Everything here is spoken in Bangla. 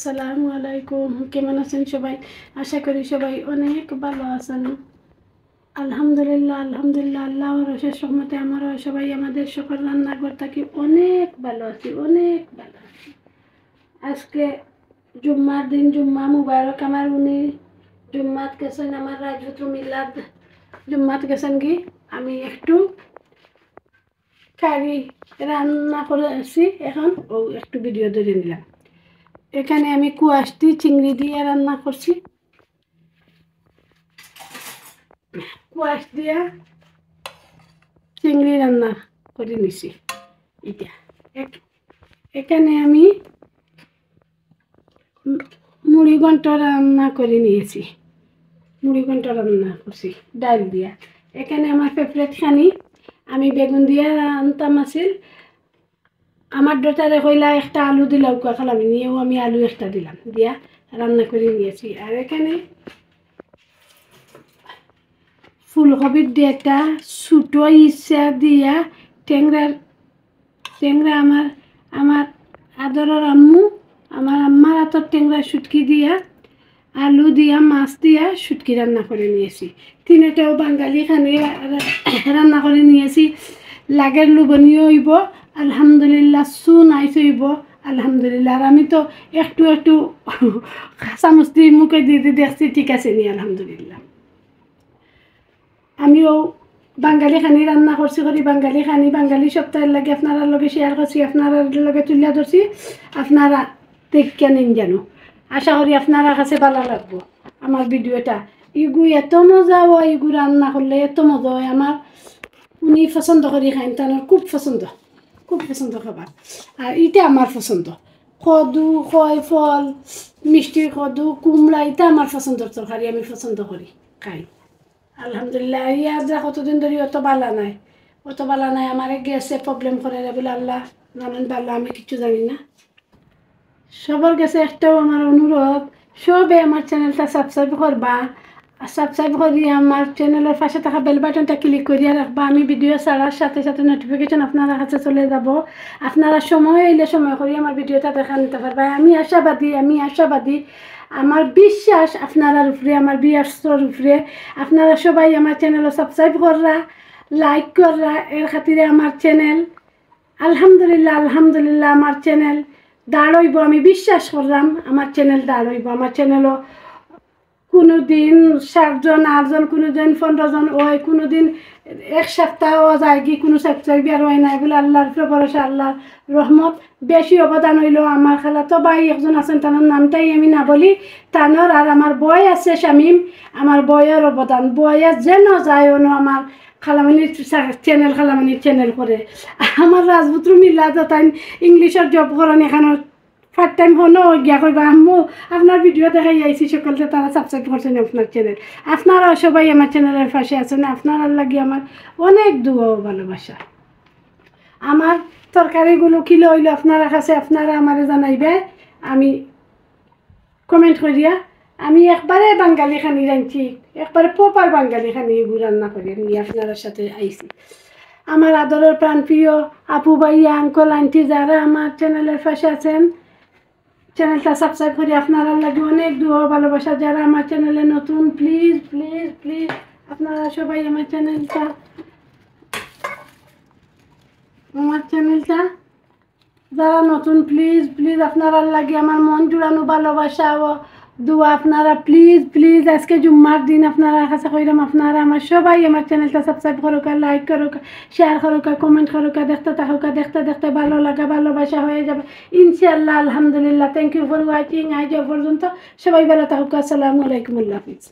আসসালামু আলাইকুম। কেমন আছেন সবাই? আশা করি সবাই অনেক ভালো আছেন। আলহামদুলিল্লাহ আলহামদুলিল্লাহ, আল্লাহর অশেষ রহমতে আমরা সবাই আমাদের সকল রান্নাঘর থাকি অনেক ভালো আছি, অনেক ভালো আছি। আজকে জুম্মার দিন, জুম্মা মুবারক। আমার উনি জুম্মাত গেছেন, আমার রাজপুত্র মিলাদ জুম্মাত গেছেন কি আমি একটু কারি রান্না করেছি, এখন ও একটু ভিডিও ধরে নিলাম। এখানে আমি কুয়াশটি চিংড়ি দিয়ে রান্না করছি, কুয়াশ দিয়া চিংড়ি রান্না করে নিছি। এটা এখানে আমি মুড়ি ঘন্ট রান্না করে নিয়েছি, মুড়ি ঘন্ট রান্না করছি ডাল দিয়া। এখানে আমার ফেভারিট খানি আমি বেগুন দিয়া রান্তাম আছিল। আমার ডটারে কইলা একটা আলু দিলাম, খালাম নিয়েও আমি আলু একটা দিলাম, দিয়া রান্না করে নিয়েছি। আর এখানে ফুলকপির দিয়ে একটা ছোটো ইচ্ছা দিয়া ট্যাংরা আমার আদরের আম্মু, আমার আম্মার হাতের ট্যাংরা শুটকি দিয়া আলু দিয়া মাছ দিয়া শুটকি রান্না করে নিয়েছি। তিনটাও বাঙালি খানি রান্না করে নিয়েছি। লাগের লুবনীয় হইব আলহামদুলিল্লাহ, নাইস হইব আলহামদুলিল্লাহ। আর আমি তো একটু একটু চামচ দিয়ে মুখে দিয়ে দেখছি, ঠিক আছে নি আলহামদুলিল্লাহ। আমিও বাঙালি খানি রান্না করছি, করি বাঙালি খানি বাঙালি সপ্তাহের লাগে আপনার লগে শেয়ার করছি, আপনার লগে তুলিয়া ধরছি। আপনারা দেখে নিন জানো, আশা করি আপনারা কাছে ভালো লাগবো আমার ভিডিওটা। ইগু এত মজা হয়, ইগু রান্না করলে এত মজা হয়। আমার উনি পছন্দ করি খাইন, তার খুব পছন্দ খাবার। আর এটা আমার পছন্দ, কদু খয় ফল মিষ্টি কদু কুমড়া, এটা আমার পছন্দর তরকারি, আমি পছন্দ করি খাই আলহামদুলিল্লাহ। যা কতদিন ধরে অত বালা নাই, আমার গ্যাসে প্রবলেম করে বলে আল্লাহ জানেন ভালো, আমি কিছু জানি না। সবার কাছে একটাও আমার অনুরোধ, সবে আমার চ্যানেলটা সাবস্ক্রাইব করবা, সাবস্ক্রাইব করি আমার চ্যানেলের পাশে থাকা বেল বাটনটা ক্লিক করিয়া রাখবা। আমি ভিডিও ছাড়ার সাথে সাথে নোটিফিকেশন আপনার কাছে চলে যাব। আপনারা সময় এলে সময় করি আমার ভিডিওটা দেখা নিতে পারবা। আমি আশাবাদী, আমার বিশ্বাস আপনার উপরে, আমার বিয়ার্সর উপরে। আপনারা সবাই আমার চ্যানেলও সাবস্ক্রাইব কররা, লাইক কররা। এর খাতিরে আমার চ্যানেল আলহামদুলিল্লাহ আমার চ্যানেল দাঁড়াইব। আমি বিশ্বাস করলাম আমার চ্যানেল দাঁড়াইব। আমার চ্যানেলও কোনো দিন 7 জন 8 জন, কোনো দিন 15 জন হয়, কোনো দিন এক সপ্তাহ যায় কি কোনো সাবস্ক্রাইবার হয় নাই বলে আল্লাহর উপরে ভরসা, আল্লাহর রহমত। বেশি অবদান হইল আমার খালাতো ভাই একজন আছেন, তার নামটাই আমি না বলি, তানোর। আর আমার বয় আছে শামিম, আমার বয়ের অবদান, বয়ে যেন যায় অন্য আমার খালামণির চ্যানেল করে। আমার রাজপুত্র মিলাদ তাই ইংলিশের জব করেন, এখানে ফার্স্ট টাইম হলো গিয়া কইবা আম্মু আপনার ভিডিও দেখাই আইসি, সকলকে তারা সাবস্ক্রাইব করছেন আপনার চ্যানেল। আপনারাও সবাই আমার চ্যানেলের পাশে আছেন, আপনারা লাগি আমার অনেক দোয়া ও ভালোবাসা। আমার তরকারিগুলো কিলো হইলো আপনার কাছে, আপনারা আমারে জানাইবে, আমি কমেন্ট করিয়া। আমি একবারে বাঙালি খানি রাঁধছি, একবারে প্রপার বাঙালি খানি এগুলো রান্না করি নিয়ে আপনার সাথে আইসি। আমার আদরের প্রাণপ্রিয় আপু ভাইয়া আঙ্কল আন্টি যারা আমার চ্যানেলের পাশে আছেন, চ্যানেলটা সাবস্ক্রাইব করি। আপনারা লাগে অনেক দোয়া ভালোবাসা। যারা আমার চ্যানেলে নতুন, প্লিজ আপনারা সবাই আমার চ্যানেলটা যারা নতুন, প্লিজ আপনারা লাগে আমার মন জুড়ানো ভালোবাসা ও দোয়া। আপনারা প্লিজ আজকে জুম্মার দিন আপনারা কাছে কইলাম, আপনারা আমার সবাই আমার চ্যানেলটা সাবস্ক্রাইব করুক, লাইক করুক, শেয়ার করুক, কমেন্ট করুক। দেখতে ভালো লাগা ভালোবাসা হয়ে যাবে ইনশাআল্লাহ আলহামদুলিল্লাহ। Thank you for watching. আজ পর্যন্ত সবাই ভালো থাকুক। আসসালামু আলাইকুম, আল্লাহ হাফিজ।